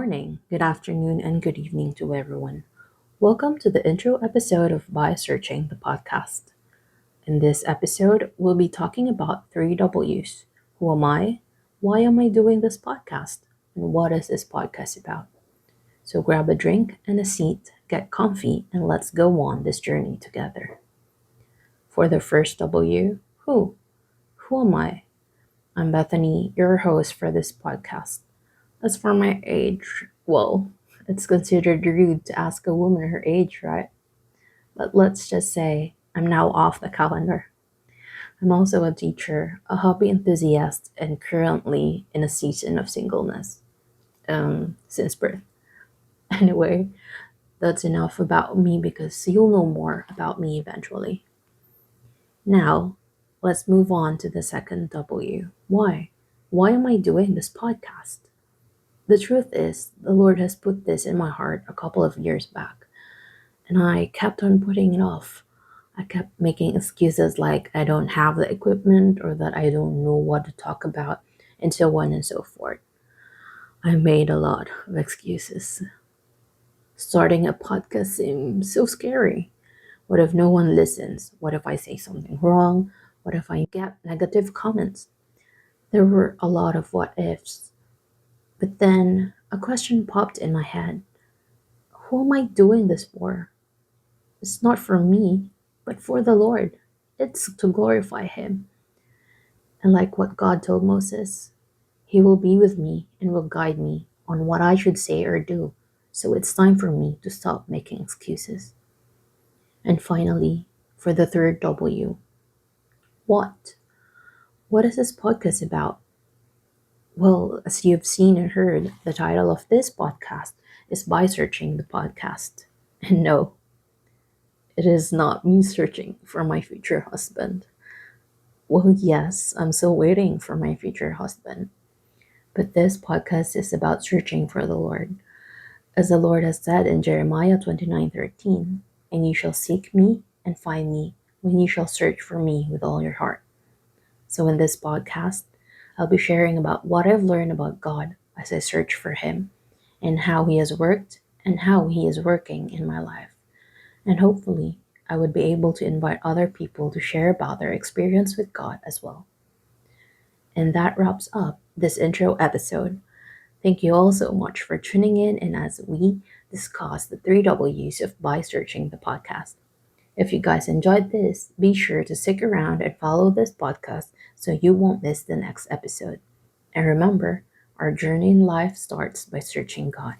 morning, good afternoon, and good evening to everyone. Welcome to the intro episode of By Searching the Podcast. In this episode, we'll be talking about three W's. Who am I? Why am I doing this podcast? And what is this podcast about? So grab a drink and a seat, get comfy, and let's go on this journey together. For the first W, who? Who am I? I'm Bethany, your host for this podcast. As for my age, well, it's considered rude to ask a woman her age, right? But let's just say I'm now off the calendar. I'm also a teacher, a hobby enthusiast, and currently in a season of singleness since birth. Anyway, that's enough about me because you'll know more about me eventually. Now, let's move on to the second W. Why? Why am I doing this podcast? The truth is, the Lord has put this in my heart a couple of years back, and I kept on putting it off. I kept making excuses like I don't have the equipment or that I don't know what to talk about, and so on and so forth. I made a lot of excuses. Starting a podcast seems so scary. What if no one listens? What if I say something wrong? What if I get negative comments? There were a lot of what ifs. But then a question popped in my head. Who am I doing this for? It's not for me, but for the Lord. It's to glorify Him. And like what God told Moses, He will be with me and will guide me on what I should say or do. So it's time for me to stop making excuses. And finally, for the third W, what? What is this podcast about? Well, as you've seen and heard, the title of this podcast is By Searching the Podcast. And no, it is not me searching for my future husband. Well, yes, I'm still waiting for my future husband. But this podcast is about searching for the Lord. As the Lord has said in Jeremiah 29:13, and you shall seek me and find me when you shall search for me with all your heart. So in this podcast, I'll be sharing about what I've learned about God as I search for Him and how He has worked and how He is working in my life. And hopefully, I would be able to invite other people to share about their experience with God as well. And that wraps up this intro episode. Thank you all so much for tuning in and as we discuss the three W's of By Searching the Podcast. If you guys enjoyed this, be sure to stick around and follow this podcast so you won't miss the next episode. And remember, our journey in life starts by searching God.